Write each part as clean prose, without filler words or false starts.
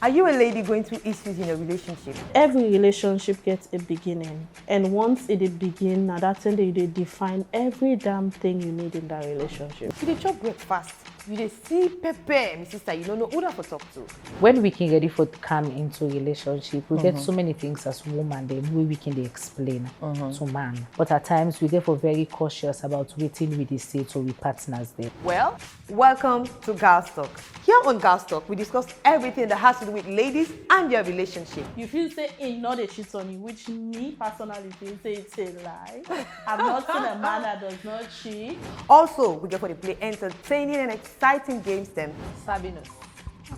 Are you a lady going through issues in a relationship? Every relationship gets a beginning, and once it begins, now that's when they define every damn thing you need in that relationship. You dey chop breakfast, you dey see pepper, my sister, you don't know who to talk to. When we can ready for to come into relationship, we get so many things as woman the way we can explain to man. But at times we get for very cautious about waiting with the say to we partners there. Well, welcome to Girls Talk. Here on Girls Talk, we discuss everything that has to do with ladies and their relationship. You feel say he not a cheat on you, which me personally feel say it's a lie. I've not seen a man that does not cheat. Also, we get for the play entertaining and exciting games them. Sabinus.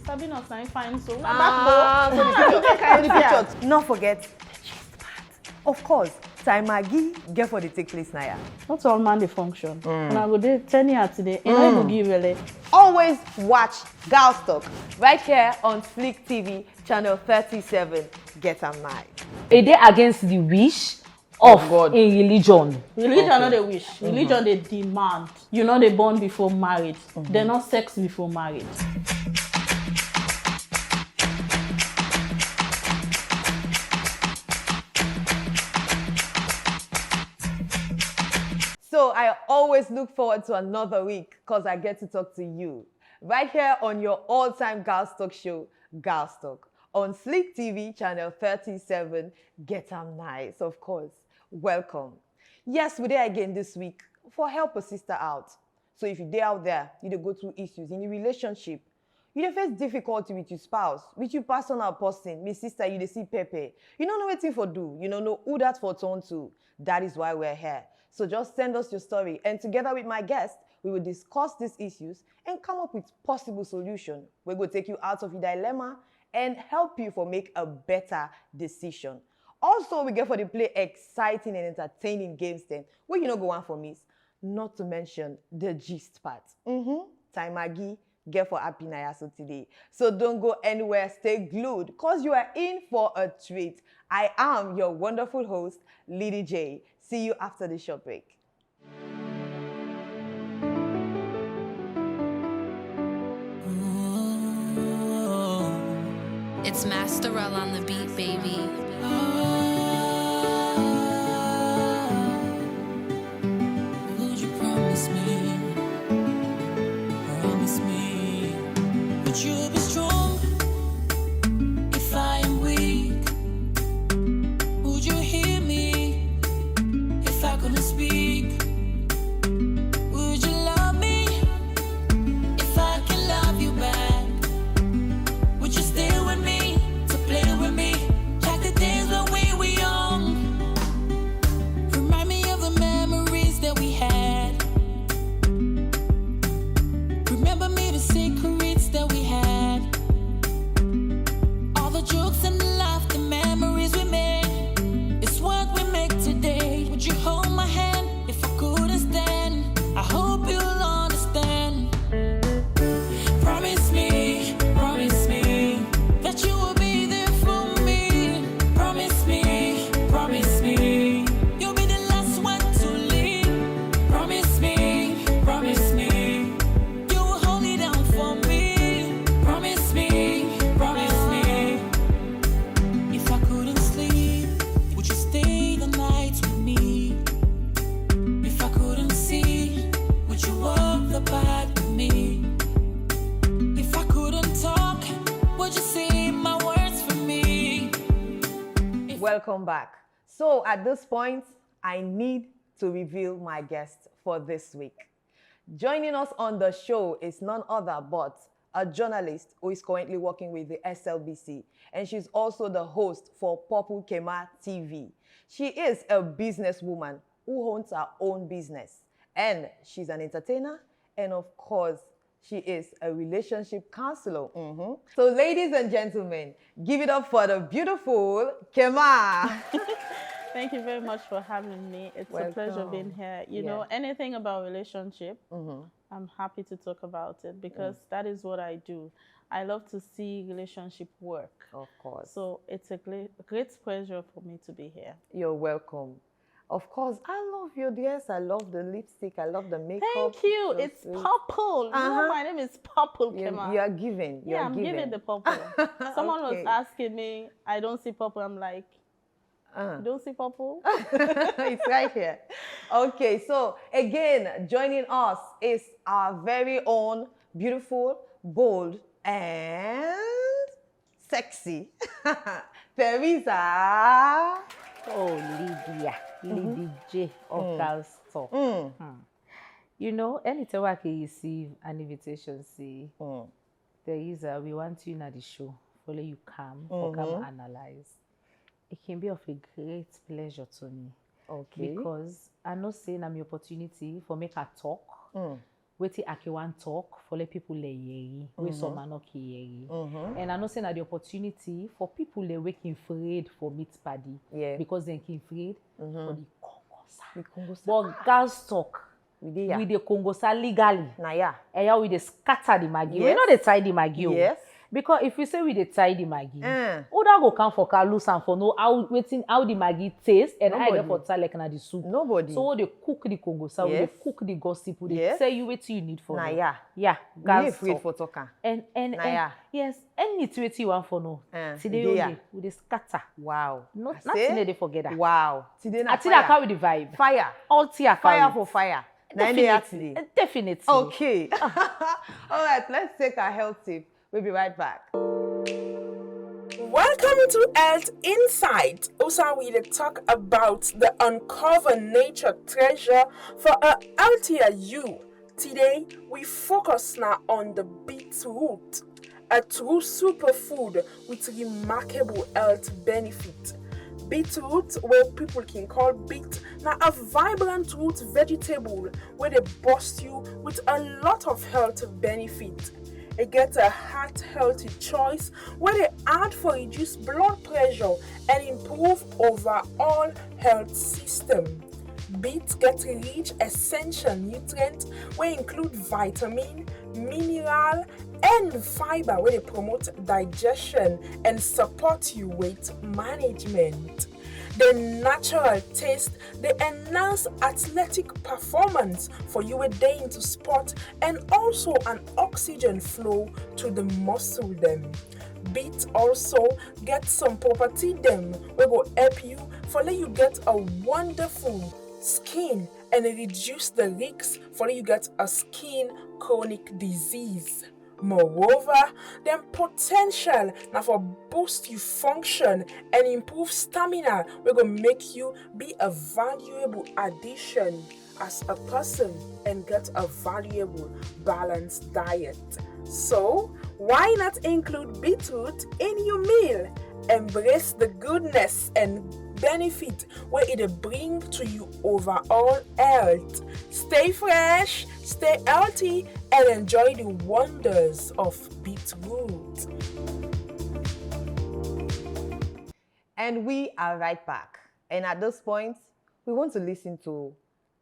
Sabinus, I find so. Not forget the gist part. Of course, time Maggie get for the take place now. Not all man they function. And I go there 10 years today, and I go give really. Always watch Girls Talk right here on Flick TV, channel 37. Get am night. A day against the wish of God. in religion. Religion not they wish. Religion they demand. You know they born before marriage. They're not sex before marriage. So I always look forward to another week because I get to talk to you right here on your all-time Girls Talk show, Girls Talk, on Slick TV, channel 37. Get am nice, of course. Welcome. Yes, we're there again this week for help a sister out. So if you're out there, you dey go through issues in your relationship, you dey face difficulty with your spouse, with your personal person, my sister, you dey see Pepe. You don't know what for do. You don't know who that for turn to. That is why we're here. So just send us your story, and together with my guest, we will discuss these issues and come up with possible solution. We're going to take you out of your dilemma and help you for make a better decision. Also, we get for the play exciting and entertaining games then, where you know go on for me, not to mention the gist part. Time Maggie, get for happy Nayaso today. So don't go anywhere, stay glued, because you are in for a treat. I am your wonderful host, Lady J. See you after the short break. It's Masterell on the beat, baby. Would you promise me? Promise me. Would you be strong if I am weak? Would you hear me if I couldn't speak? Would you love me if I can love you back? Would you stay with me to play with me like the days when we were young? Remind me of the memories that we had. Remember me the secrets that we had. All the jokes and the laughter, memories we made. It's what we make today. Would you hold my hand if I couldn't stand? I hope you'll understand. Promise me that you will be there for me. Promise me you'll be the last one to leave. Promise me you will hold it down for me. Promise me if I couldn't sleep, would you stay the nights with me? If I couldn't see, would you walk the path with me? If I couldn't talk, would you say my words for me? Welcome back. So at this point, I need to reveal my guest for this week. Joining us on the show is none other but a journalist who is currently working with the SLBC, and she's also the host for Purple Kema TV. She is a businesswoman who owns her own business, and she's an entertainer, and of course, she is a relationship counselor. So ladies and gentlemen, give it up for the beautiful Kema. Thank you very much for having me. It's a pleasure Welcome. being here. You know, anything about relationship, I'm happy to talk about it because that is what I do. I love to see relationship work. Of course. So it's a great pleasure for me to be here. You're welcome. Of course, I love your dress. I love the lipstick. I love the makeup. Thank you. So It's sweet. purple. No, my name is Purple You Kema. are giving. You Yeah, are I'm giving the purple. Someone was Okay. asking me, I don't see purple. I'm like, you don't see purple? It's right here. Okay, so again, joining us is our very own beautiful, bold, and sexy Teresa. Oh, Lydia, Lady J of Girls Talk. You know, anytime I can receive an invitation, say, Teresa, we want you at the show. Follow you come, or come analyze. It can be of a great pleasure to me. Okay. Because I know saying I'm your opportunity for make a talk. Wetin I can want talk for let people le yeri, we some are not yeri. And I know saying that the opportunity for people they waking afraid for meet party. Yeah. Because they can afraid for the Congosa. The Congo But girls talk with the with the Congosa legally. na yeah. And yeah, we dey scatter the Maggi. We Yes. know they tie the Maggi. Oh. Yes. Because if we say we dey tie the Maggi, Mm. who that go come for car loose and for know how the Maggi taste and how Nobody. dey for tie like na the soup. Nobody. So they cook the Congosa, we dey Yes. cook the gossip, we dey Yes. tell you what you need for Na know. yeah. Yeah, We girls afraid talk. for talking. And Na yeah. yes, anything what you want for know. Today we dey only we dey scatter. Wow. No, I nothing say, they forget that. Wow. Today na I think I fire. carry the vibe. Fire. All tea Fire for fire. Na in the air Definitely. today. Definitely. Okay. All right, let's take our health tip. We'll be right back. Welcome to Health Insight. Also, we will talk about the uncover nature treasure for a healthier you. Today, we focus now on the beetroot, a true superfood with remarkable health benefit. Beetroot, where people can call beet, now a vibrant root vegetable where they boost you with a lot of health benefit. It gets a heart healthy choice where they add for reduced blood pressure and improve overall health system. Beet gets rich essential nutrients where include vitamin, mineral, and fiber where they promote digestion and support you weight management. The natural taste, they enhance athletic performance for you a day into sport and also an oxygen flow to the muscle them. Beet also get some property them will go help you for let you get a wonderful skin and reduce the risks for let you get a skin chronic disease. Moreover, them potential now for boost you function and improve stamina will go make you be a valuable addition as a person and get a valuable balanced diet. So, why not include beetroot in your meal? Embrace the goodness and benefit where it bring to you overall health. Stay fresh, stay healthy, and enjoy the wonders of beetroot. And we are right back. And at this point, we want to listen to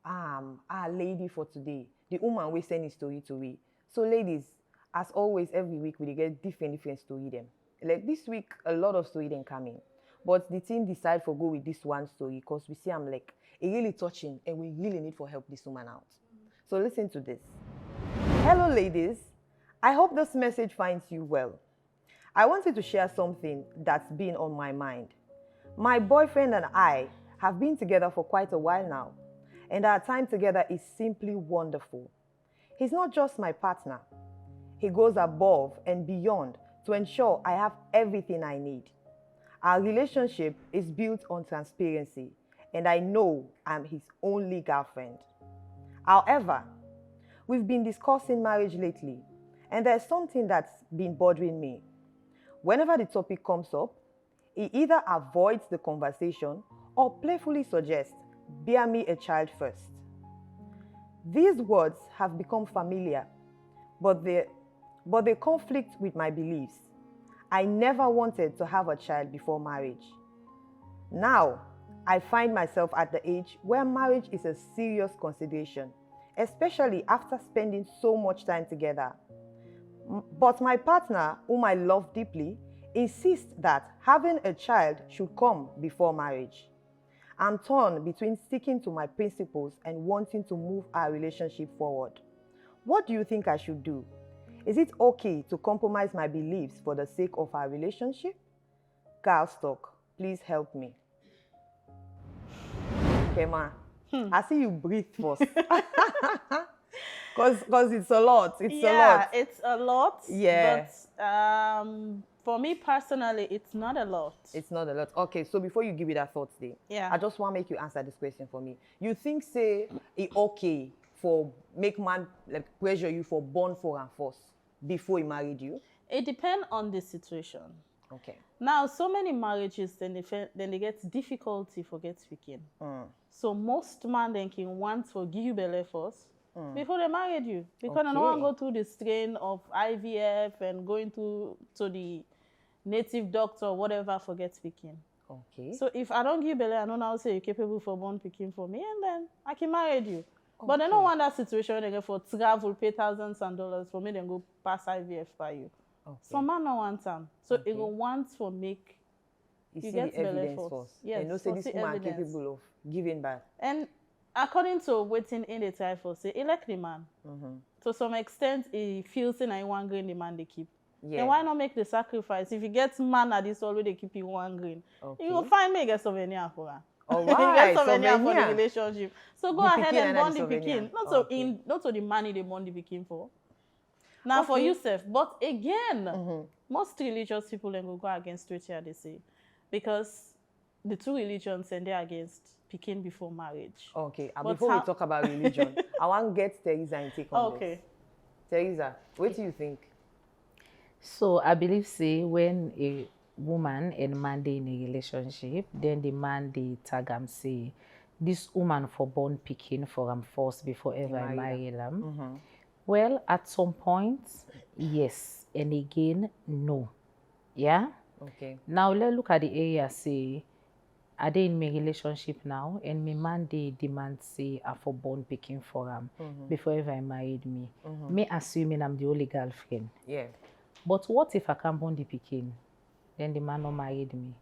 our lady for today, the woman we send his story to we. So ladies, as always, every week we dey get different story them. Like this week, a lot of story them coming. But the team decide for go with this one story because we see I'm like, it really touching and we really need for help this woman out. So listen to this. Hello ladies, I hope this message finds you well. I wanted to share something that's been on my mind. My boyfriend and I have been together for quite a while now, and our time together is simply wonderful. He's not just my partner. He goes above and beyond to ensure I have everything I need. Our relationship is built on transparency, and I know I'm his only girlfriend. However, we've been discussing marriage lately, and there's something that's been bothering me. Whenever the topic comes up, he either avoids the conversation or playfully suggests, "Bear me a child first." These words have become familiar, but they conflict with my beliefs. I never wanted to have a child before marriage. Now, I find myself at the age where marriage is a serious consideration, especially after spending so much time together. But my partner, whom I love deeply, insists that having a child should come before marriage. I'm torn between sticking to my principles and wanting to move our relationship forward. What do you think I should do? Is it okay to compromise my beliefs for the sake of our relationship? Girls Talk, please help me. Kema, I see you breathe first. Because it's a lot. It's a lot. Yeah, it's a lot. Yeah. But for me personally, it's not a lot. It's not a lot. Okay, so before you give it that thought today, Yeah. I just want to make you answer this question for me. You think, say, it okay for make man like pressure you for born for and force before he married you? It depends on the situation. Okay. Now, so many marriages, then they get difficulty for get speaking. So most man then can want for give you belly first before they married you. Because I don't want to go through the strain of IVF and going to the native doctor or whatever for get speaking. Okay. So if I don't give belly, I don't now say you're capable for born picking for me, and then I can marry you. But I don't want that situation where they get for travel, pay thousands and dollars for me, then go pass IVF by you. Okay. Some man don't want time. So it will want for make You you see get the belly evidence first. first. Yes, You know, say for this see woman evidence. capable of giving back. And according to waiting in the time for say, elect the man. To some extent, he feels in one green the man they keep. Yeah. And why not make the sacrifice? If you get man at this already keep you one green, Okay. you will find me get souvenir for her. All You right, get souvenir for the souvenir. relationship. So go The ahead pikin and and bond the the souvenir. pikin. Not Okay. not to the money they bond the pikin for. Now for Okay. yourself. But again, most religious people then will go against what they say. Because the two religions and they're against picking before marriage. Okay, and But before how- we talk about religion, I want to get Teresa and take on Okay. this. Teresa, what do you think? So I believe say when a woman and man they in a relationship, then the man they tag am say this woman for born picking for force before ever I marry them. Well, at some point, yes, and again, no. Yeah. Okay. Now let's look at the area. Say, are they in my relationship now? And my man they demand say I for born picking for before ever I married me. Me assuming I'm the only girlfriend. Yeah. But what if I can't born the picking? Then the man not married me.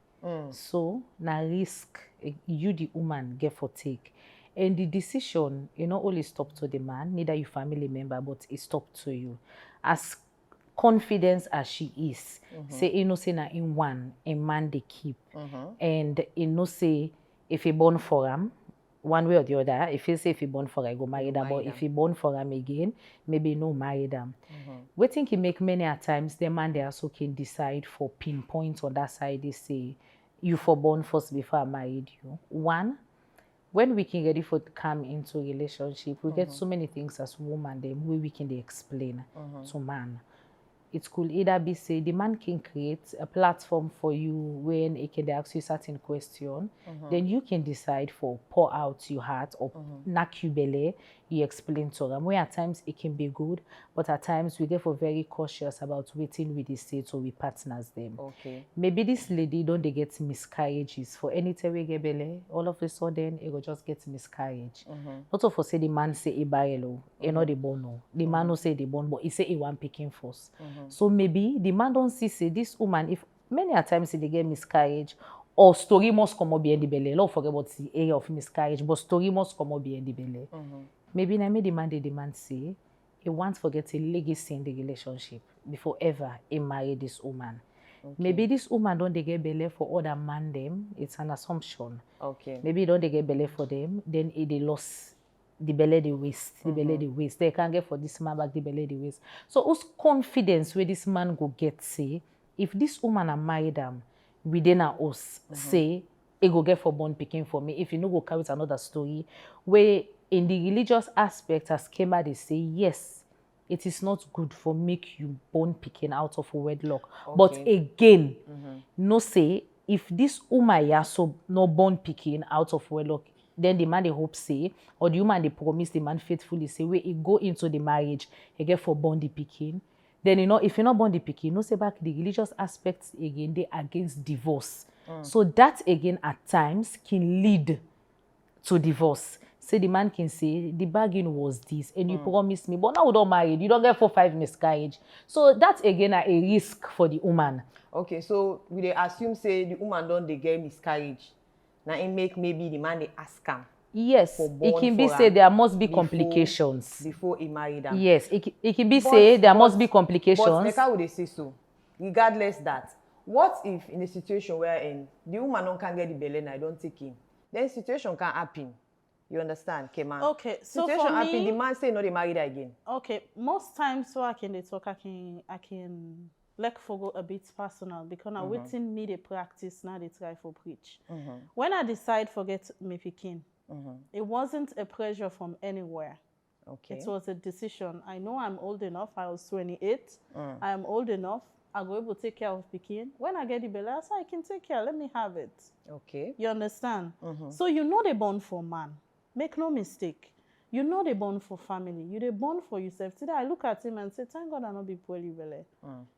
So na risk you the woman get for take. And the decision, you not only stop to the man, neither your family member, but it stop to you. As confident as she is, say you know say na in one, a man they keep. And you know say if he born for him, one way or the other, if you say if he born for her, go marry them. But if he born for him again, maybe no marry them. We think he make many a times the man they also can decide for pinpoint on that side. They say you for born first before I married you. One, when we can ready for to come into a relationship, we get so many things as woman them we can explain to man. It could either be say the man can create a platform for you when it can ask you certain question, then you can decide for pour out your heart or knock you belly, you explain to them. Where at times it can be good, but at times we get for very cautious about waiting with the state or we partners them. Okay. Maybe this lady don't they get miscarriages for any time we get belly, all of a sudden it will just get miscarriage. Not of for say the man say a barrel, not the born no. The man no say the born, but he say he want picking first. So maybe the man don't see say this woman, if many a times they get miscarriage or story must come up behind the belly. Don't forget about the area of miscarriage, but story must come up behind the belly. Maybe now me the man say he wants to get a legacy in the relationship before ever he marry this woman. Maybe this woman don't they get belly for other man them. It's an assumption. Okay. Maybe don't they get belly for them, then they lost the belly the waist, the belly the waist. They can't get for this man back the belly the waist. So whose confidence where this man go get say, if this woman are married them, within us say, he go get for born picking for me. If you no go carry with another story, where in the religious aspect as Kemba they say, yes, it is not good for make you born picking out of a wedlock. But again, no say, if this woman ya so no born picking out of wedlock, then the man they hope say, or the woman they promise the man faithfully say, where he go into the marriage, he get for born the picking. Then if you're not born the picking, no say back the religious aspects again, they against divorce. So that again at times can lead to divorce. Say the man can say the bargain was this, and you promised me, but now we don't marry, you don't get 4-5 miscarriage. So that again are a risk for the woman. Okay, so we dey assume say the woman don't they get miscarriage. now it make maybe the man they ask him. Yes, For it born can be for say am there must be before- complications. before he married them. Yes, it can be say there must be But complications. like how would they say so? Regardless that, what if in a situation where the woman can't get the belly and I don't take him, then situation can happen. You understand, Keman? Okay, so situation for happen, me, the man say no, they married again. okay, most times so I can talk, I can like forgo a bit personal because I waiting me the practice now they try for preach. When I decide forget me picking, it wasn't a pressure from anywhere. Okay. It was a decision. I know I'm old enough. I was 28. I am old enough. I go able to take care of Pekin. When I get the belly, I say I can take care. Let me have it. Okay. You understand? So you know they born for man. Make no mistake. You know they born for family. You they born for yourself. Today I look at him and say, thank God I not be poorly belly.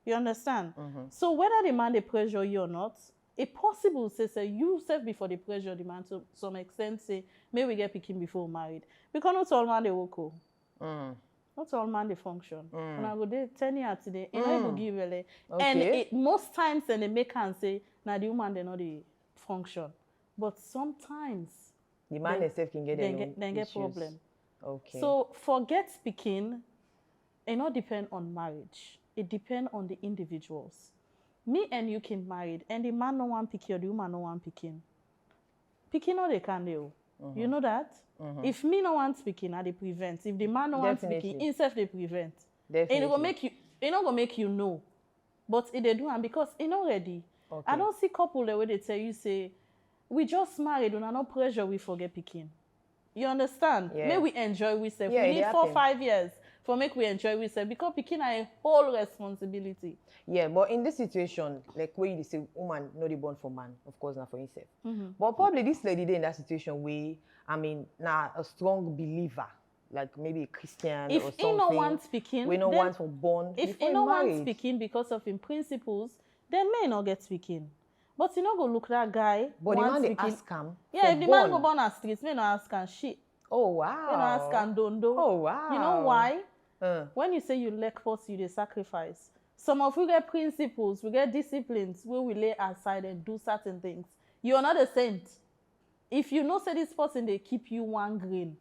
You understand? So whether the man they pressure you or not, it possible say you self before the pressure the man to some extent say may we get Pekin before married. Because not all man they work. Not all man they function. And I go there 10 years today, and I go give belly. And Okay. it most times and they make and say, now the woman they know the function. But sometimes The man Then- himself can get they their get, own they get issues. problem. Okay. So forget speaking, it not depend on marriage. It depend on the individuals. Me and you can married, and the man no one picking or the woman no one picking. Picking all they can do. You know that? If me no one speaking, I they prevent. If the man no one speaking, Definitely. himself they prevent. Definitely. And it gonna make you, it not gonna make you know. But it they do and because it not ready. Okay. I don't see couple the way they tell you say, we just married, and no pressure we forget picking. You understand? Yeah. May we enjoy ourselves. Yeah, we it need happen. 4-5 years for make we enjoy ourselves because picking a whole responsibility. Yeah, but in this situation, like where you say woman no dey born for man, of course not for himself. But probably this lady dey in that situation where I mean, a strong believer, like maybe a Christian If or he something. no want speaking, we no then- want for born. If before he no want married. speaking because of his principles, then may not get speaking. But you know go look that guy. But the want man they speaking. ask him. Yeah, for if the man go born. born on streets, may not ask him shit. Oh wow. May not ask him dondo. Oh wow. You know why? Uh, When you say you lack force, you dey sacrifice. Some of you get principles, we get disciplines where we lay aside and do certain things. You are not a saint. If you know say this person they keep you one grain,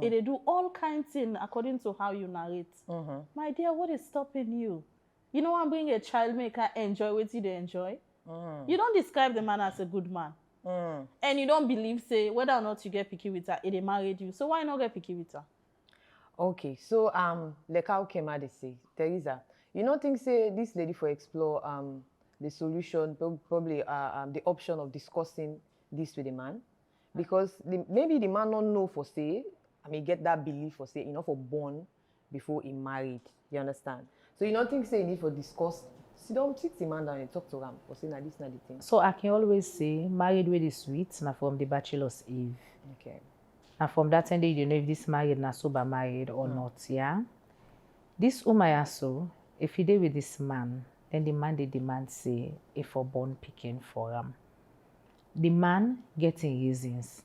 they do all kinds of things according to how you narrate. My dear, what is stopping you? You know, I'm bringing a child maker enjoy what they enjoy. You don't describe the man as a good man. And you don't believe, say, whether or not you get picky with her, they married you. So why not get picky with her? Okay, so like how Kema they say, Teresa, you don't think say this lady for explore the solution, probably the option of discussing this with the man, because maybe the man don't know for say, I mean get that belief for say, for born before he married. You understand? So you don't think say you need for discuss. Sit down, sit the man down and talk to him for say this not the thing. So I can always say married with the sweet, now from the Bachelor's Eve. Okay. And from that time, you know if this married, na sober married or not, yeah? This woman also, if you deal with this man, then the man they demand say, if for born picking for him. The man getting reasons.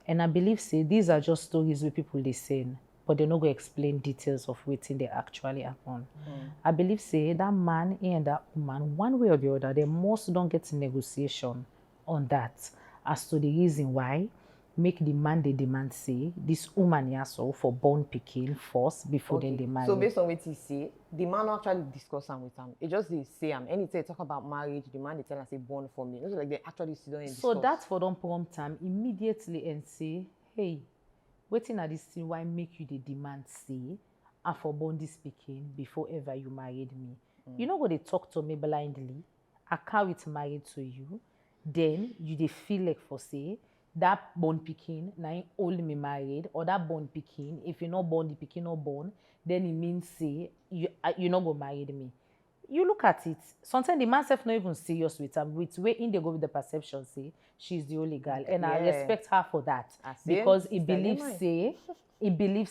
And I believe say these are just stories where people they saying, but they're not going to explain details of what they actually happen. I believe say that man and that woman, one way or the other, they most don't get negotiation on that as to the reason why make the man they demand say this woman here so for born picking first before then they marry. So based on what he say, the man actually discuss him with him. It just they say him. Anytime they talk about marriage, the man they tell us say born for me. It's like they actually sit down and discuss. So that's for them prompt him immediately and say, hey, waiting at this thing why make you the demand say and for born this picking before ever you married me. You know what they talk to me blindly. I carry it married to you. Then you they feel like for say that born picking, now only me married, or that born picking, if you not born, the picking not born, then it means say you not go marry me. You look at it, sometimes the man self not even serious with her, with way in they go with the perception, say she's the only girl. And I Yeah. respect her for that. I see. Because he Stand in believes mind.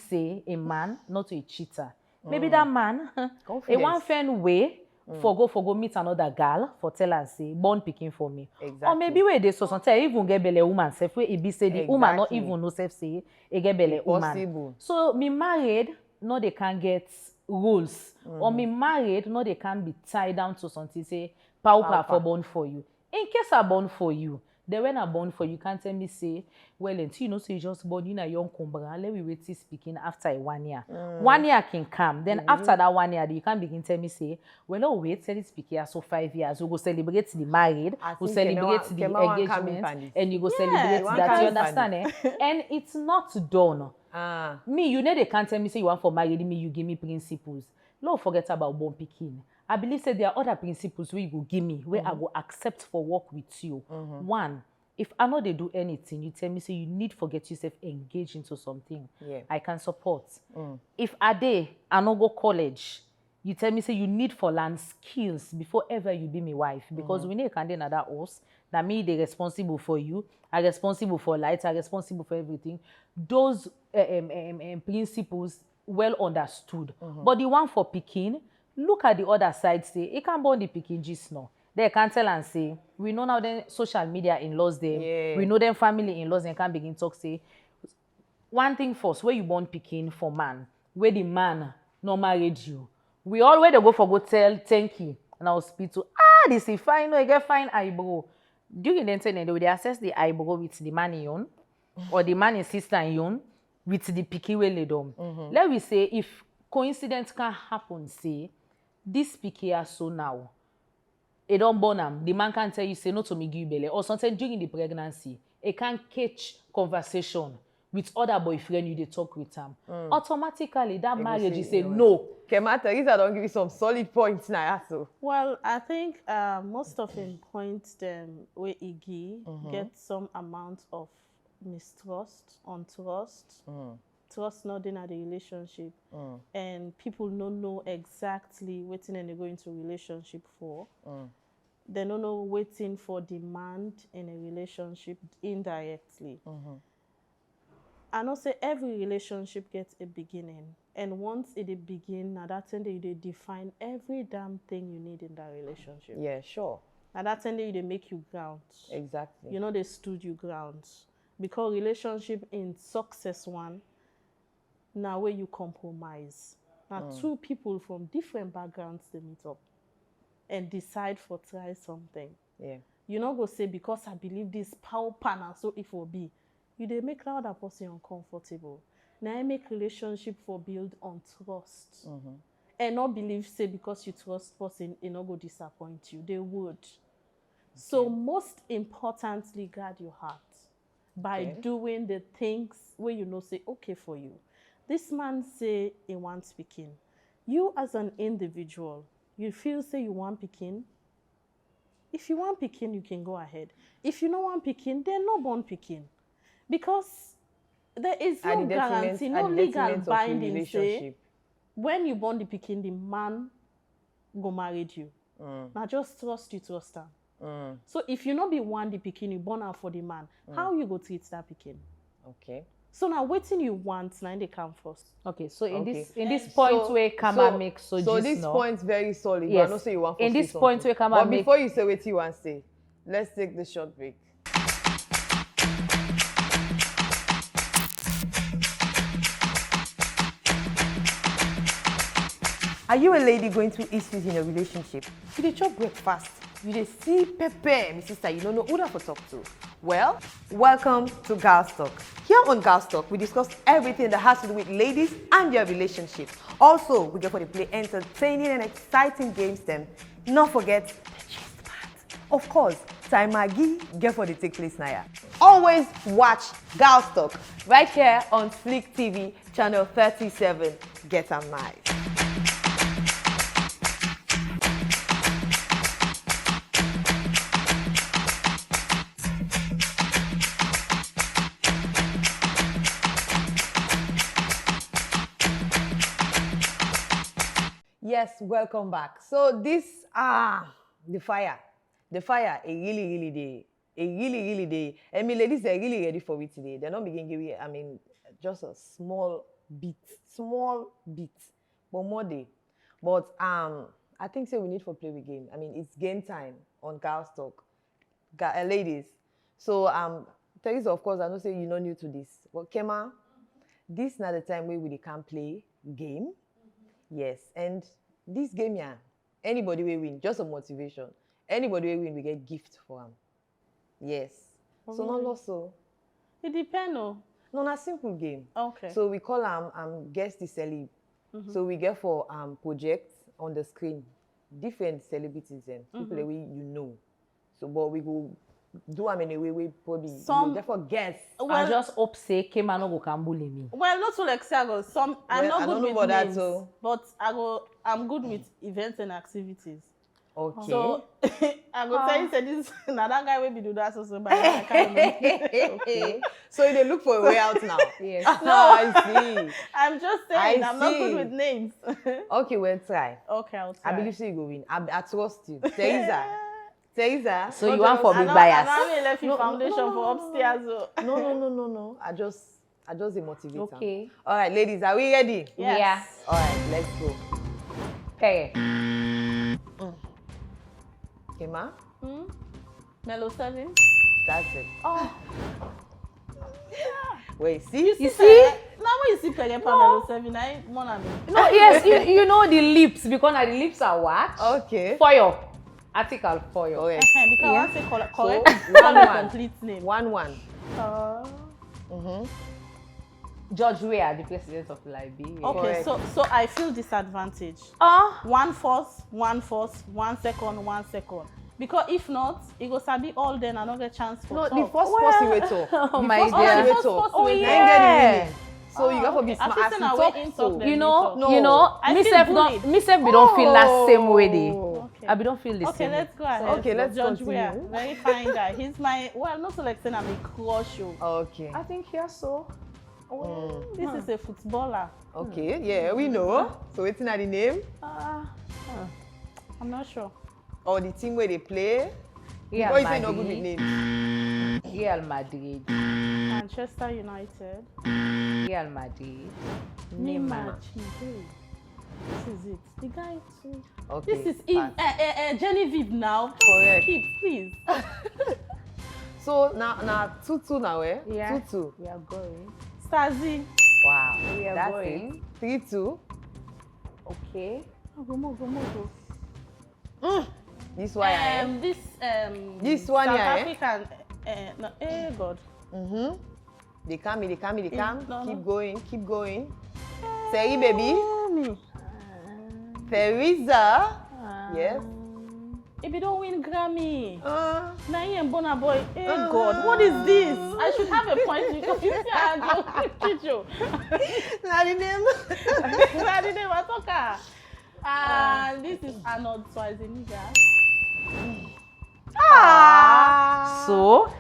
say a man, not a cheater. Maybe that man, a Confidence. one fan way, for go meet another girl for tell her say born picking for me. Exactly. Or maybe where they so sometimes even get belle woman self where it be say the woman not Exactly. even know self say e get belle woman. Possible. So me married, no they can get rules. Or me married, no they can be tied down to something say power for born for you. In case I born for you, Then when I born for you can't tell me say, well, until you know, so you just born, you know, young kumbra, let me wait till speaking after 1 year. 1 year can come. Then after that 1 year, you can't begin tell me say, well, oh wait, tell it speaking so 5 years. We go celebrate the married, we celebrate the engagement, and you go celebrate that. You understand? And it's not done. Me, you know they can't tell me say you want for married me, you give me principles. Don't forget about born picking. I believe that there are other principles where you go give me, where I will accept for work with you. One, if I know they do anything, you tell me say you need to get yourself engaged into something. I can support. If I no go college, you tell me say you need for learn skills before ever you be my wife. Because we need can another house. That me they responsible for you, are responsible for light, are responsible for everything. Those principles well understood. But the one for picking, look at the other side, say, it can't born the picking just now. They can tell and say, we know now then social media in-laws them, we know them family in-laws and can begin talk, say, one thing first, where you born picking for man, where the man no married you. We always go for go tell, thank you, and I'll speak to, this is fine, no, I get fine eyebrow. During the internet, they assess the eyebrow with the man in yon, or the man in sister in yon, with the picky way laid on. Let me say, if coincidence can happen, say, this picky are so now, it don't born them, the man can tell you, say no to me, give belly, or something during the pregnancy, it can catch conversation with other boyfriend you they talk with them. Automatically, that marriage, you say no. Kema, Teresa don't give you some solid points now, so. Well, I think most of the points where Iggy get some amount of mistrust, untrust, trust not in the relationship, and people don't know exactly waiting and they go into relationship for. They don't know waiting for demand in a relationship indirectly. I know say every relationship gets a beginning, and once it begin, now that's when they define every damn thing you need in that relationship. Yeah, sure. Now that's when they make you ground. Exactly. You know they stood you ground. Because relationship in success one, now where you compromise. Now two people from different backgrounds they meet up and decide for try something. Yeah. You not go say because I believe this power panel so it will be. You they make the other person uncomfortable. Now I make relationship for build on trust. And not believe say because you trust person, it not go disappoint you. They would. So most importantly, guard your heart by doing the things where you know say okay for you. This man say he wants picking. You as an individual, you feel say you want picking. If you want picking, you can go ahead. If you don't want picking, then no born picking. Because there is no guarantee, no legal binding say when you born the picking, the man go marry you. Now just trust you trust him. So if you not be one the picking, you born out for the man, how you go treat that picking? Okay. So now waiting you want, now they come first. Okay, so in this point where Kama makes so this point's very solid. Yes. But I don't say you want in this something. point where Kama but before you say what you want to say, let's take the short break. Are you a lady going through issues in a relationship? You dey chop breakfast, you dey see pepper, my sister, you don't know who to talk to. Well, welcome to Girls Talk. Here on Girls Talk, we discuss everything that has to do with ladies and their relationship. Also, we get for the play entertaining and exciting games them. Not forget the gist part. Of course, Time Maggie get for the take place now. Always watch Girls Talk right here on Flick TV, channel 37. Get am nice. Yes, welcome back. So this the fire, a really day. I mean, ladies, they're really ready for it today. They're not beginning to give, I mean, just a small bit, but more day. But I think so we need for play with game. I mean, it's game time on Girls Talk, ladies. So Teresa, of course, I know say you're not new to this, but Kema, this is not the time where we can play game. Yes, and this game, yeah, anybody will win, just a motivation. Anybody will win, we get gift for them. Yes. So not lost so. It depends, oh. No, na simple game. Okay. So we call guess the celeb. So we get for projects on the screen different celebrities and people that we So but we go do them in a way we probably we therefore guess. I just hope say Kema no go can bully me. Well, not so like I go some I'm Well, not I good don't know with about that, names, so. but I'm good with events and activities. Okay. So I go tell you say this now that guy will be do that so but I can't remember. Okay. So they look for a way out now. Yes. No, I see. I'm just saying I'm not see. good with names. Okay, we'll try. Okay, I'll try. I believe so you go win. I trust you. Teresa. So you want for big I bias? don't left you foundation for upstairs. So. No. I just a motivator. Okay. All right, ladies, are we ready? Yes. Yeah. All right, let's go. Okay. Kema, Melo 7. that's it. Oh, Wait, see? You see? now when you see Pege Melo 7, I more than me. No, yes, you know the lips because now the lips are what? Okay. Foil. Article foil. Okay. Because I want to say correct. So, Call the 1-1. complete name. 1-1. George Weah, the president of Liberia. Okay, Correct. so I feel disadvantaged. Ah. 1 first, 1 first, 1 second, 1 second. Because if not, it goes to be all then I don't get chance for No, talk. the first person we talk. Oh The my first God. person we first talk. person we Then talk. get the Yeah. winning. So you got to be okay. smart I as feel you say na talk. way in So. talk You know, No. you know, I me feel self bullied. don't, me self we don't feel that same way. They. Okay. I be don't feel the Okay, same. let's go ahead. Okay, let's George continue. Weah, very fine guy. He's my, well, not so like saying I'm a crush. Okay. I think here so. This is a footballer. Okay, yeah, we know. So waiting at the name I'm not sure. or the team where they play. Real Or you say no good with Madrid. names. Real Madrid. Manchester United. Real Madrid. Neymar. Neymar. Chide. This is it. The guy too. Okay. This is pass. Genevieve now. Correct. Keep, please. So now 2-2 now, eh? Yeah. 2-2. We are going. Stasi. Wow. We are That's going. it. 3-2. Okay. Go. This one, This one South here, eh? African. No, God. They come. No, Keep no. going. Say, baby. Me. Teresa. Yes. If you don't win Grammy, Uh, now you Burna Boy. God, what is this? I should have a point because you see I Chicho. not the name. Where did they want to talk? And this is Arnold Schwarzenegger. So,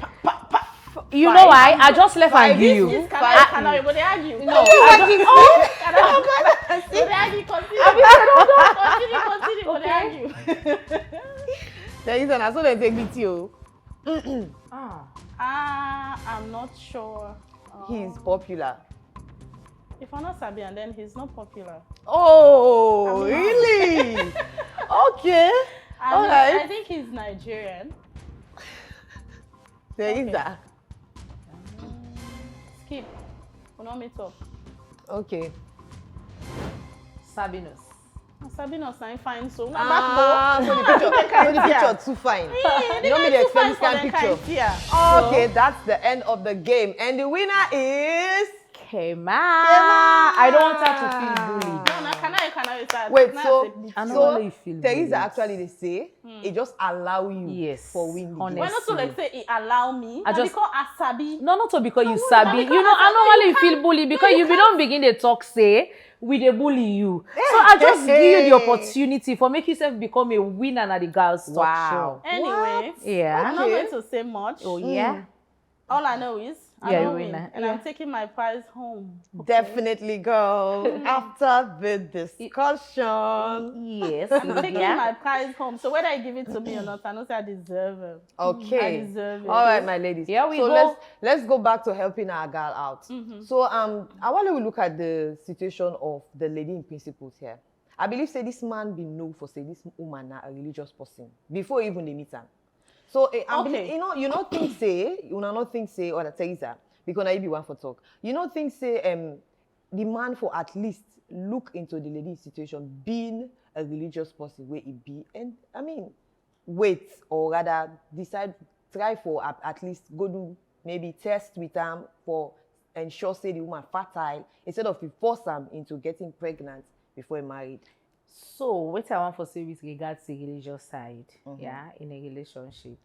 you know why? I just left and give you. This can I go they argue? No, Go they argue, continue. Continue, go they argue. Teresa, that's what they take with you. I'm not sure. He's popular. If I'm not Sabi and then he's not popular. Oh, really? Okay. All I right. think he's Nigerian. Teresa. Skip. We don't meet up. Okay. Sabinus. Sabino's not fine, so So the picture too fine. You don't mean the expensive picture. Okay, that's the end of the game. And the winner is... Kema. I don't want her to feel bullied. Wait, I know so how you feel Teresa bullied. actually they say it just allow you Yes, for winning. honest. Why not to like say it allow me? I I just- just because Asabi. No, not so because you sabi. You know, I normally you feel bullied because you don't begin to talk say we dey bully you. So I just give you the opportunity for make yourself become a winner at the girls' talk Wow. show. Anyway, Yeah. I'm not Okay. going to say much. Oh yeah. All I know is I'm Yeah, a you win, winner. and I'm taking my prize home. Definitely, girl. After the discussion. Yes. I'm taking yeah. my prize home. So whether you give it to me or not, I know say I deserve it. Okay. I deserve it. All right, my ladies. Here we so go. let's go back to helping our girl out. So I want to look at the situation of the lady in principles here. I believe say this man be known for say this woman na a religious person before even they meet her. So I believe, Okay. you not think say or the Teresa because I be one for talk. You not think say the man for at least look into the lady's situation being a religious person where it be and I mean wait or rather decide try for at least go do maybe test with them for ensure say the woman fertile instead of you force them into getting pregnant before you married. So what I want to say with regards to religious side, yeah, in a relationship.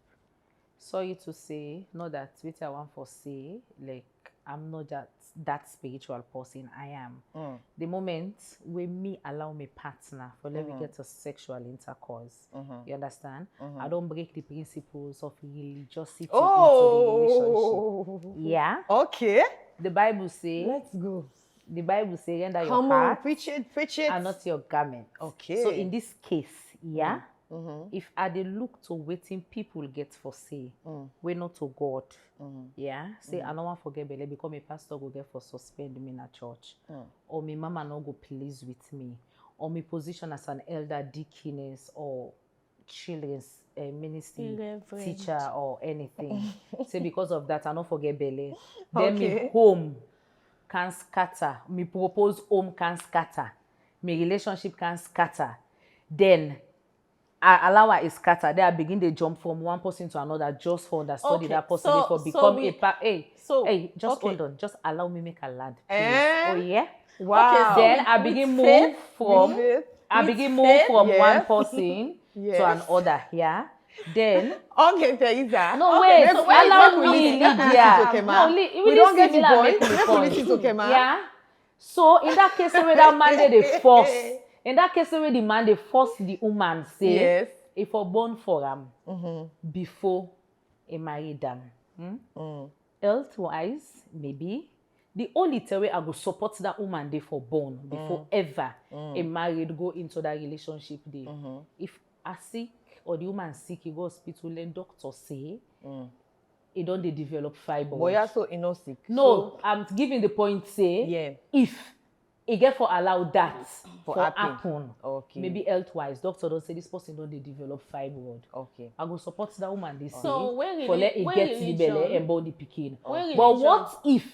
Sorry to say, not that what I want to say, like I'm not that spiritual person. I am. The moment when me allow my partner for let me get a sexual intercourse, you understand? I don't break the principles of religiosity into the relationship. Yeah. Okay. The Bible say. Let's go. The Bible say render your Come heart on, preach it, and not your garment. Okay. So in this case, yeah, if I dey look to waiting people get for say, we not to God, yeah, say I don't want forget belle because my pastor go get for suspend me in a church, or my mama no go please with me, or my position as an elder deaconess or children's ministry teacher or anything. Say because of that I don't forget belle. Then me home can scatter. Me propose home can scatter. Me relationship can scatter. Then I allow her is scatter. Then I begin to jump from one person to another just for understudy that person for become a part. Hey, just hold on. Just allow me make a land. Oh yeah. Wow. Okay, then I begin move from one person to another. Yeah. Then okay, Teresa. No, wait. So allow me, Lydia. No, we don't get the point. Yeah. So in that case, where that man they force, in that case where the man they force the woman say, yes, if for born for him before he married them. Elsewise, maybe the only way I go support that woman they for born before ever a married go into that relationship day. If I see or the woman sick, you go hospital, and doctor say, it don't they develop fibroid. But you're so sick. No, so, I'm giving the point say, if it get for allow that for happen, okay, maybe health-wise, doctor don't say this person don't they develop fibroid. Okay. I go support that woman they say, so for let it get the belly and body picking. But what if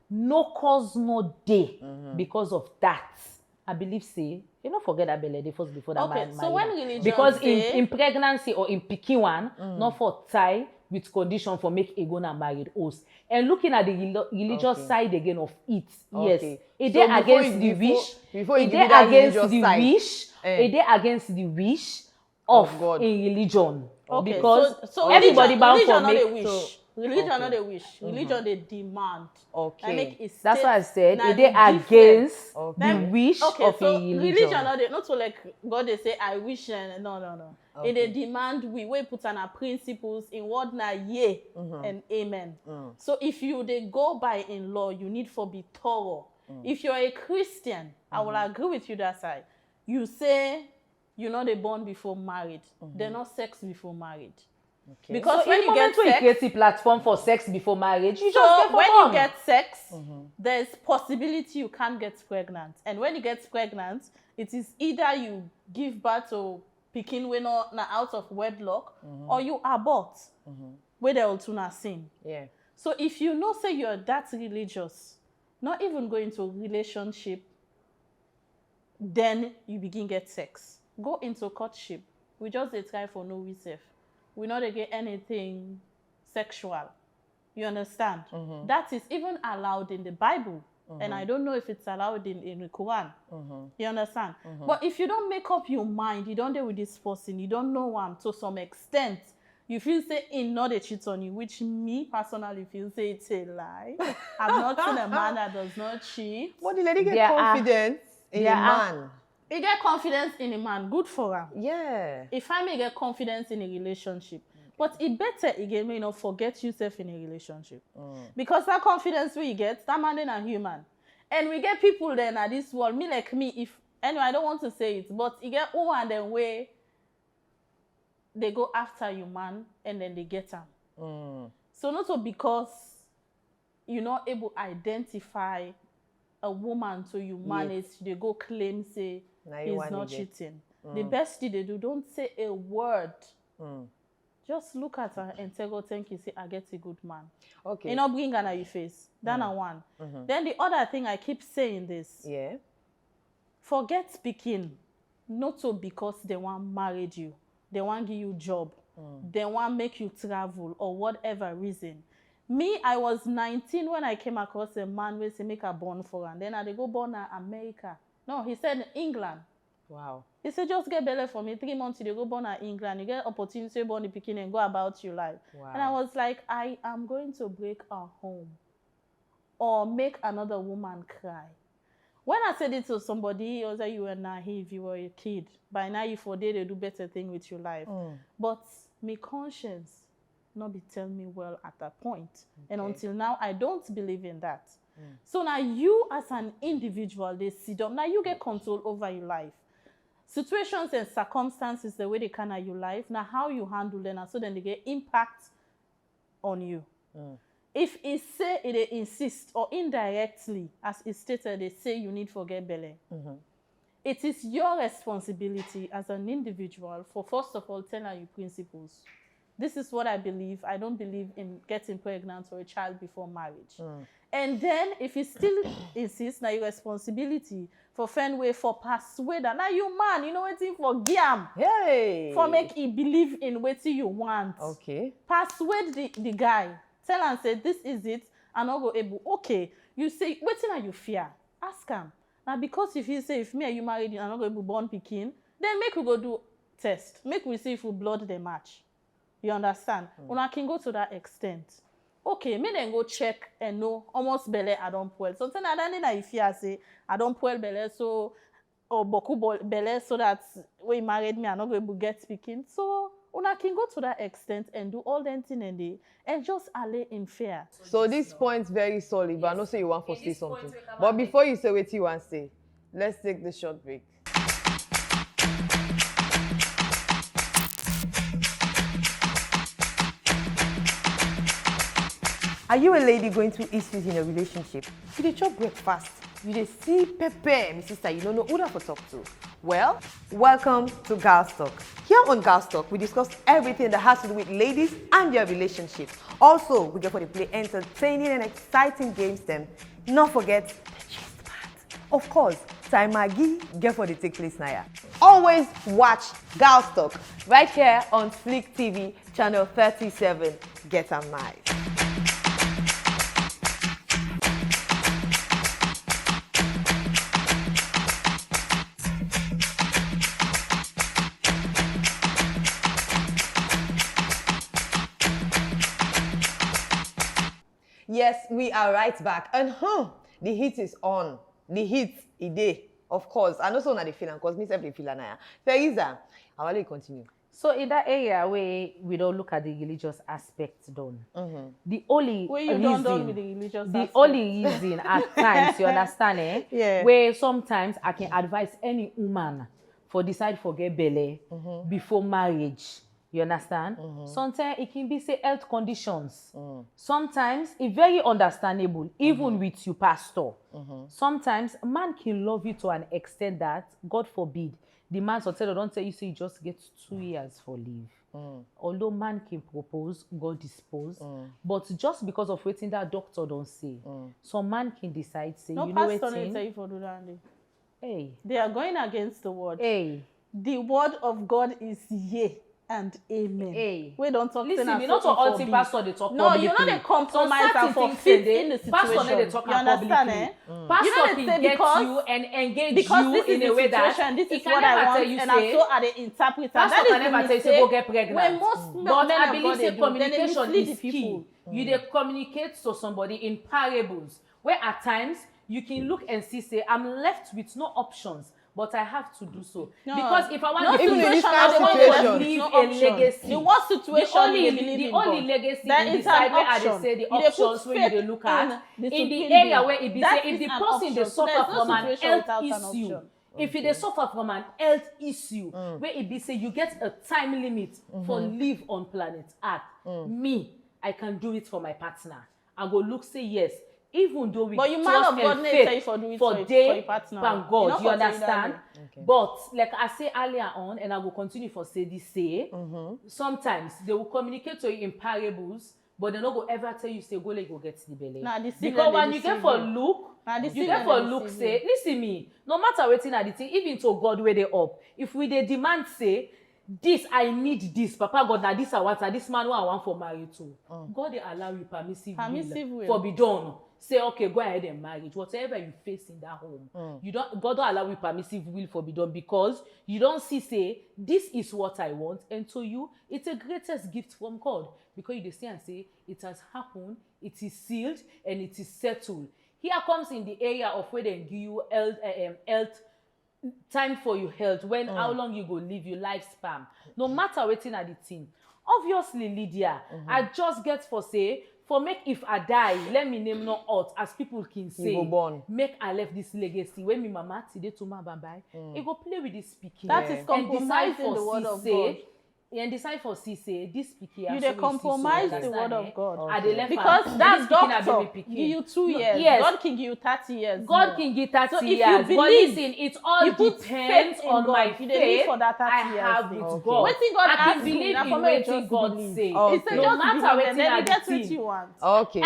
no cause no day because of that? I believe say, you don't forget that belly they first before that man so when religion because say, in pregnancy or in picking one, not for tie with condition for make a go na married host. And looking at the religious side again of it, yes, it so against the wish, it against the wish, it against the wish of God in religion. Okay. Because so everybody bound for make religion not a wish. Religion they demand. Okay. That's why I said it against the wish of a religion. Not so like God they say I wish and no. Okay. They demand we put on our principles in word na yea and amen. So if you they go by in law, you need for be thorough. If you're a Christian, I will agree with you that side. You say you're not born before married. They're not sex before married. Okay. Because so when you get sex, create a platform for sex before marriage, you so just get for when fun. you get sex, there's possibility you can't get pregnant. And when you get pregnant, it is either you give birth to picking when not out of wedlock, or you abort where they also not sin. Yeah. So if you know say you're that religious, not even going to a relationship, then you begin get sex. Go into courtship. We just try for no reserve. We not get anything sexual. You understand? That is even allowed in the Bible. And I don't know if it's allowed in the Quran. You understand? But if you don't make up your mind, you don't deal with this person, you don't know him to some extent, you feel say he not a cheat on you, which me personally feel say it's a lie. I've not seen a man that does not cheat. But the lady get confidence in a man. You get confidence in a man, good for her. Yeah. If I may get confidence in a relationship, but it better again may not forget yourself in a relationship. Because that confidence we get, that man then a human. And we get people then at this world, me like me, if anyway, I don't want to say it, but you get woman then way they go after you man and then they get them. So not so because you're not able to identify a woman so you manage, they go claim say he's not cheating. The best thing they do, don't say a word. Just look at her and say, "God, thank you." Say, "I get a good man." Okay. You know, bring her your face. That's one. Then the other thing I keep saying this. Yeah. Forget speaking. Not so because they want married you, they want give you job, they want make you travel or whatever reason. Me, I was 19 when I came across a man who said make a born for, and then I go born in America. No, he said England. Wow. He said just get belly for me. 3 months you go born in England. You get opportunity to born the Pekin and go about your life. Wow. And I was like, I am going to break our home or make another woman cry. When I said it to somebody, it was like you were naive, you were a kid. By now, you for they do better thing with your life. But my conscience not be telling me well at that point. And until now, I don't believe in that. So now you as an individual, they sit down. Now you get control over your life. Situations and circumstances, the way they can at your life, now how you handle them, and so then they get impact on you. If it say it insist or indirectly, as it stated, they say you need to get belly. It is your responsibility as an individual for first of all telling you principles. This is what I believe. I don't believe in getting pregnant or a child before marriage. And then if you still insist, now your responsibility for find way for persuade that now you man, you know waiting for giam. Hey. For make he believe in what you want. Okay. Persuade the guy. Tell and say this is it, and I'll go able. Okay, you say waiting are you fear? Ask him. Now because if he say if me and you married and I'm not going to be born Pekin, then make we go do test. Make we see if we blood the match. You understand? When I can go to that extent. Okay, me then go check and know almost belly I don't pull. Something I don't know if you say I don't pull belly so or boku belly so that when you married me I'm not going to get speaking. So una can go to that extent and do all them thing and just allay in fear. So this point's very solid, but I know say you want to say something. But before you say what you want to say, let's take the short break. Are you a lady going through issues in a relationship? You dey chop breakfast, you dey see pepper, my sister, you don't know who to talk to. Well, welcome to Girls Talk. Here on Girls Talk, we discuss everything that has to do with ladies and their relationships. Also, we get for the play entertaining and exciting games them. Not forget the gist part. Of course, Time Maggie get for the take place now. Always watch Girls Talk right here on Slick TV, channel 37. Get am nice. Yes, we are right back. And the heat is on. The heat, of course. I know so na the feeling, because me self the feeling now. Faiza, how will you continue? So in that area where we don't look at the religious aspect done, the only Where you reason, don't with the religious the aspect. only reason at times, you understand, eh? Yeah. Where sometimes I can advise any woman for decide for get belly before marriage. You understand? Sometimes it can be say health conditions. Sometimes it's very understandable, even with your pastor. Sometimes man can love you to an extent that, God forbid, the man or don't tell you say you just get 2 years for leave. Although man can propose, God dispose. But just because of waiting that doctor don't say, some man can decide say, No you know pastor what? tell you for do that. Hey, They are going against the word. hey. The word of God is yea and amen. Hey. We don't talk Listen, me not to all the pastor they talk No, publicly. you're not a compromise Some certain and for things fit they- in the Pastor situation. no dey talk You am understand, publicly. eh? Pastor You know they can say get because- you and engage Because you this is in a the way that situation, this he is can what I never want, tell you and say, so are they interpret. Pastor That is can the never tell you say mistake go get pregnant. when most But men I of believe God say they do, then they communication mislead is the key. people. You dey communicate to somebody in parables, where at times you can look and see say I'm left with no options, but I have to do so. No. Because if I want No to Even in this situation, kind of I want situation, to leave no a option. legacy. The worst situation the only, you believe the in only God. legacy That in the is side an where I dey option. say the You dey put options where you dey faith look at in the in the supreme area being. where it be That say if is the an person dey option. So suffer there's no from an situation health without an issue, option. if you dey suffer from an health issue where it be say you get a time limit for live on planet Earth, me I can do it for my partner. I go look say yes. Even though we But you man trust of God and need faith tell you for do it for for day your partner. thank You God, not you for tell you that understand? way. But like I say earlier on, and I will continue for say this say, sometimes they will communicate to you in parables, but they not go ever tell you say go like go get the belly. Nah, the sin Because dem when dey you get deceive for you. look, Nah, the you sin get dem for dey look deceive say, listen me, no matter wetin na the thing, even to God where they up, if we dey demand say, this I need this, Papa God, now this I want, and this man who I want for marriage to. God they allow you permissive will for be done. Say, okay, go ahead and marriage. Whatever you face in that home, you don't. God don't allow you permissive will for be done because you don't see say this is what I want, and to you it's a greatest gift from God because you see and say it has happened, it is sealed, and it is settled. Here comes in the area of where they give you health time for your health when how long you go live your lifespan. No matter waiting at the thing. Obviously, Lydia, I just get for say. For make if I die, let me name no out as people can say. You go born. Make I left this legacy. When me mama today to my bye, he go play with this speaking. That is compromising the word of God. And decide for C say this speaking. You dey compromise the word of God. Because that's doctor. Give you 2 years. Yes. God can give you 30 years. God can give 30 so years. If you believe, but listen, it all you put depends on God. my You faith for that 30 I years have with thing. God. Wetin God I can asks you, believe na in for me wetin just God believe. say. It's No just matter believe, wetin and then I you get think. what you want. Okay.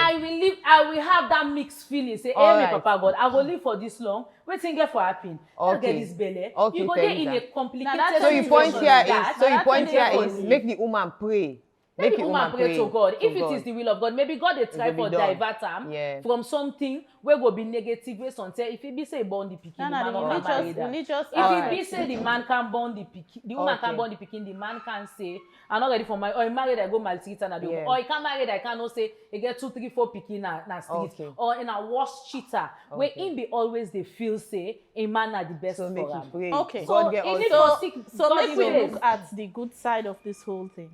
I will have that mixed feeling. Say, All hey, right. me, Papa God, I will live for this long. Wetin get for happen. I'll get this belly. Okay, You go there in a Teresa. complicated Now, So you situation point here like is that. so you point That's here what is they make the woman pray. Make the woman pray to God. If it is the will of God, maybe God they try will be for done. divert am Yeah. from something where will be negative way something. If it be say born the pikin, the man not marry that. religious If it be say the man can born the pikin, the woman can born the pikin, the man can say, I'm not ready for my or he married I go maltreat and Yeah. or he can't marry I cannot say he get 2, 3, 4 pikin na street Okay. or in a worse cheater where him be always they feel say a man are the best So make for you him. pray. Okay. God So get it all need things. for sick. So God make we give look at the good side of this whole thing.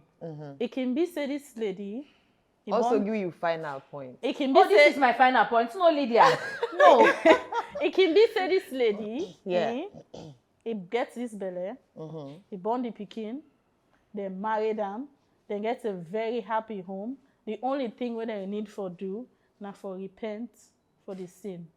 It can be say this lady. he Also born- give you final point. It can be Oh, this say is my final point. No, Lydia. no. It can be say this lady. Yeah. He gets this belly. He born the pikin. They marry them. They get a very happy home. The only thing where they need for do now for repent for the sin.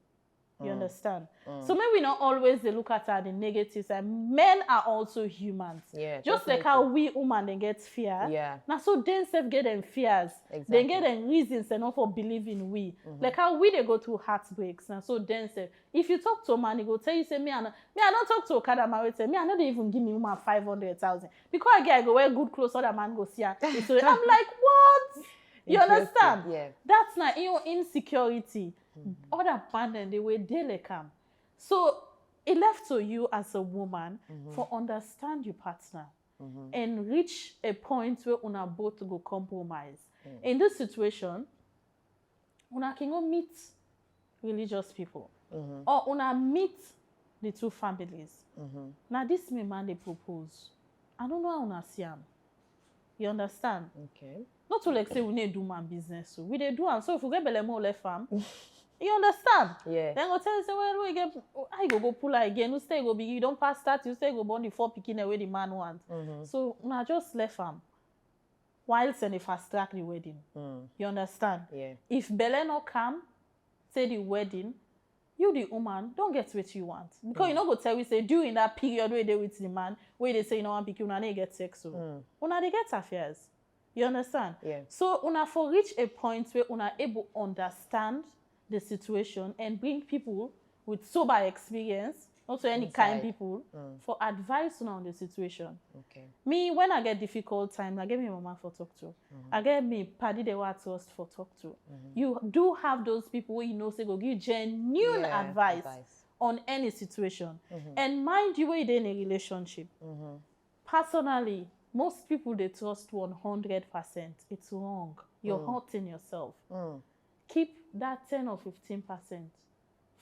You understand? So maybe not always they look at the negatives. And men are also humans. Yeah, Just like how we women they get fear. Yeah. Now so then self get them fears. Exactly. They get them reasons and not for believing we. Like how we they go through heartbreaks. And so then self. If you talk to a man, he go tell you say me I don't talk to Okada married say me I know they even give me woman 500,000 because I go wear good clothes other man go see her. So I'm like what? You understand? Yeah. That's not insecurity. Other partner they were daily come. So it left to you as a woman for understand your partner and reach a point where una both go compromise. In this situation, una can go meet religious people or una meet the two families. Now this me man they propose. I don't know how una see am. You understand? Okay. Not to like say we need do man business. So we they do and so if we get belle more left farm, you understand? Yeah. Then go tell you say well we get I go pull her again. You stay go be you don't pass that. You stay go born the 4 pikin away the man wants. So now just left farm. Whilst and they fast track the wedding. You understand? Yeah. If belle no come, say the wedding, you the woman don't get what you want because you not go tell we say during that period where they with the man where they say you know one pikin una they get sex so una they get affairs. You understand? Yeah. So una for reach a point where una able understand the situation and bring people with sober experience, also any kind Inside. people, for advice on the situation. Okay. Me, when I get difficult time, I get me mama for talk to. I get me paddy the what trust for talk to. You do have those people where you know say go give genuine Yeah, advice on any situation. And mind you, when you're in a relationship, personally, most people they trust 100%. It's wrong. You're hurting yourself. Keep that 10 or 15%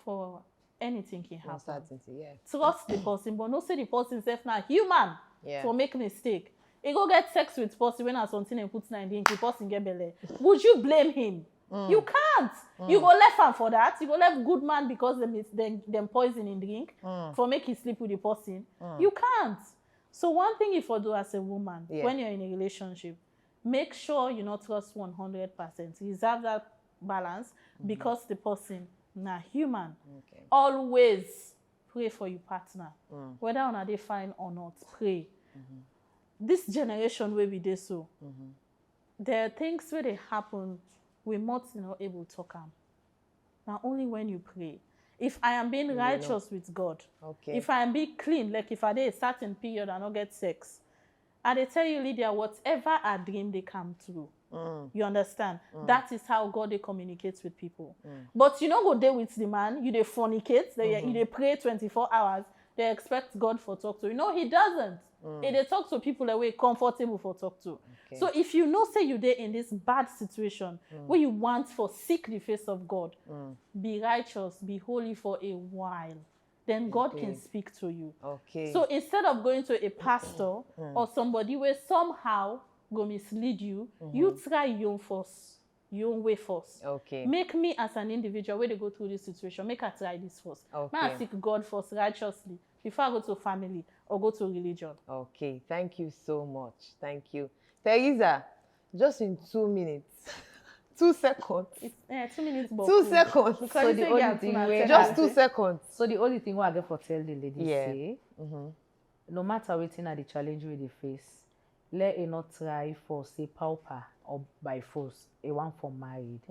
for anything can happen. Uncertainty, yeah. Trust the person, but no say the person self now human Yeah. for make mistake. He go get sex with person when as something and put 9 the person get belly. Would you blame him? You can't. You go left him for that. You go left good man because them poison in drink for make he sleep with the person. You can't. So one thing you for do as a woman when you're in a relationship, make sure you not trust 100%. Reserve that balance because the person na human. Okay. Always pray for your partner. Whether or not they fine or not, pray. This generation where we do so, there are things where they happen we must not able to talk am. Now only when you pray. If I am being righteous with God, Okay. if I am being clean, like if I did a certain period and not get sex, And they tell you, Lydia, whatever I dream, they come true. You understand? That is how God they communicates with people. But you don't go there with the man, you they fornicate, you they pray 24 hours, they expect God for talk to. You know, he doesn't. They talk to people the way comfortable for talk to. Okay. So if you know, say you there in this bad situation where you want for seek the face of God, be righteous, be holy for a while, then God can speak to you. Okay. So instead of going to a pastor or somebody where somehow go mislead you, you try your own first, your own way first. Okay. Make me as an individual, where they go through this situation, make I try this first. Okay. May I seek God first righteously before I go to family or go to religion. Okay, thank you so much. Thank you. Teresa, just in 2 minutes. 2 seconds. 2 minutes. 2 seconds. So the only thing just 2 seconds. So the only thing I get for tell the ladies say, no matter waiting at the challenge with the face, let it not try for say pauper or by force a one for married.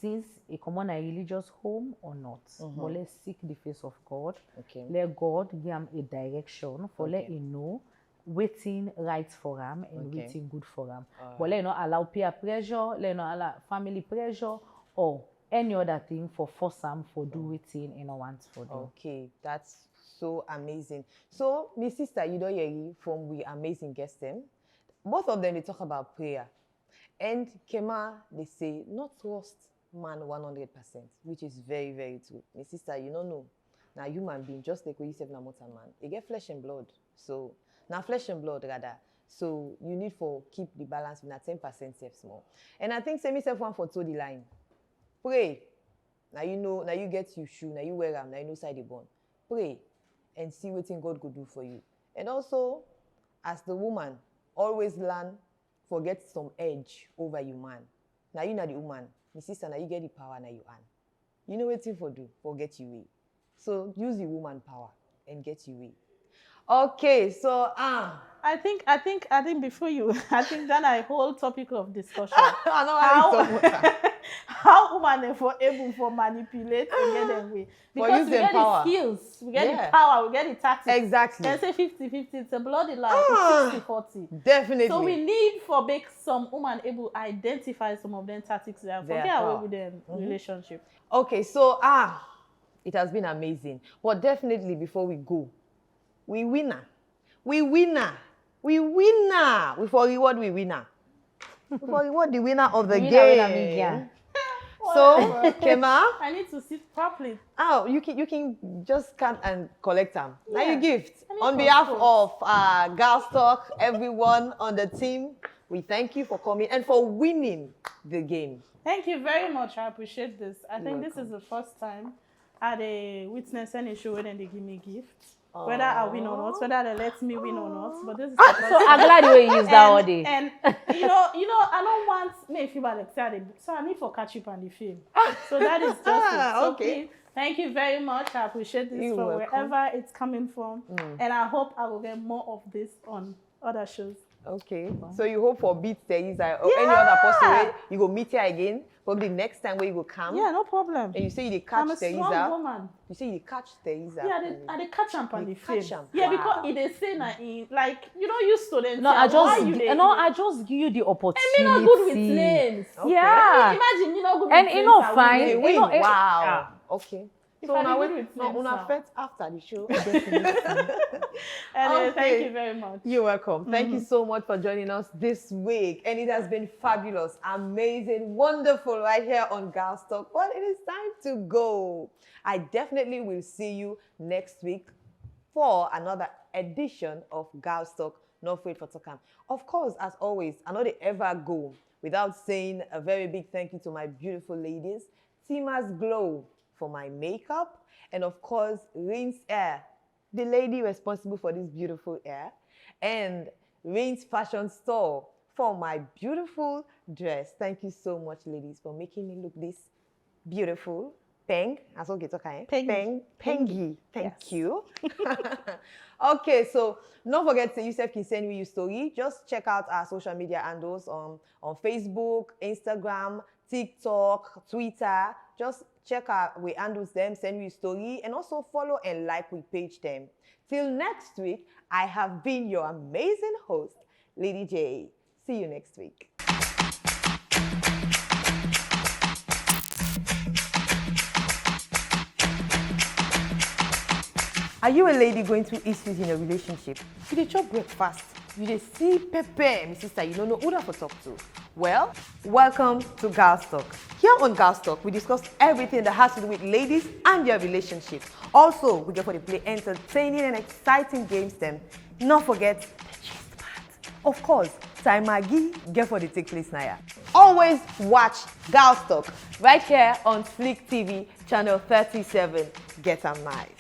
Since it come on a religious home or not, but let's seek the face of God. Okay. Let God give him a direction for let him know waiting right for him and waiting good for him. But let not allow peer pressure, let not allow family pressure or any other thing for force him for do waiting and not want for do. Okay, that's so amazing. So, my sister, you don't hear from we amazing guests them. Both of them they talk about prayer. And Kema, they say not trust man 100%, which is very, very true. My sister, you don't know. Now human being, just like we say na mortal man. They get flesh and blood. So now flesh and blood rather. So you need for keep the balance with 10% safe small. And I think say myself one for toe the line. Pray. Now you know, now you get your shoe, now you wear them, now you know side the bone. Pray and see what thing God could do for you. And also, as the woman, always learn, forget some edge over your man. Now you know the woman, my sister, now you get the power now you earn. You know what thing for do, forget your way. So use the woman power and get your way. Okay, so I think before you, I think that a whole topic of discussion. I know how women are able to manipulate and get them way. Because we get the skills, we get the power, we get the tactics. Exactly. Can say 50-50, it's a bloody lie. It's 60-40. Definitely. So we need for make some women able to identify some of them tactics there and forget away with their relationship. Okay, so it has been amazing. But definitely before we go, we winner. We winner. We winner. We for reward we winner. We for reward the winner of the game. So, Kema, I need to sit properly. Oh, you can just come and collect them. Yeah. Now you gift. On behalf of Girls Talk, everyone on the team, we thank you for coming and for winning the game. Thank you very much. I appreciate this. I think this is the first time I had witnessed any show where they give me gifts. Whether I win or not, whether they let me win or not, but this is so I'm glad you use that all day. And you know, I don't want me feel bad excited, so I need for catch up on the film. So that is just it. So okay. Please, thank you very much. I appreciate this from wherever it's coming from, and I hope I will get more of this on other shows. Okay. So you hope for beat Teresa or any other person you go meet her again. Probably next time where you go come. Yeah, no problem. And you say you catch Teresa. I'm a strong woman. You say you catch Teresa. Yeah, they catch him on the film. Yeah, because they say that like you don't use students. No, I just give you the opportunity. And me not good with names. Okay. Yeah. Imagine you not good with names. And you know fine. Wow. Okay. So una fet after the show. Anyway, thank you very much. You're welcome. Thank you so much for joining us this week. And it has been fabulous, amazing, wonderful right here on Girls Talk. But it is time to go. I definitely will see you next week for another edition of Girls Talk. Not afraid for Tokam. Of course, as always, I know they ever go without saying a very big thank you to my beautiful ladies. Tima's Glow for my makeup, and of course, Rins Hair, the lady responsible for this beautiful hair, and Rins Fashion Store for my beautiful dress. Thank you so much, ladies, for making me look this beautiful. Peng, as okay, okay. Pengy. Thank you. Okay, so don't forget to Yusuf can send me your story. Just check out our social media handles on Facebook, Instagram, TikTok, Twitter. just check out we handles them, send you a story, and also follow and like we page them. Till next week, I have been your amazing host, Lady J. See you next week. Are you a lady going through issues in a relationship? You dey chop breakfast, you dey see pepper, my sister, you don't know who to talk to. Well, welcome to Girls Talk. Here on Girls Talk, we discuss everything that has to do with ladies and their relationships. Also, we get for the play entertaining and exciting games them. Not forget the gist part. Of course, Time Maggie get for the take place now. Always watch Girls Talk right here on Flick TV, channel 37. Get 'em nice.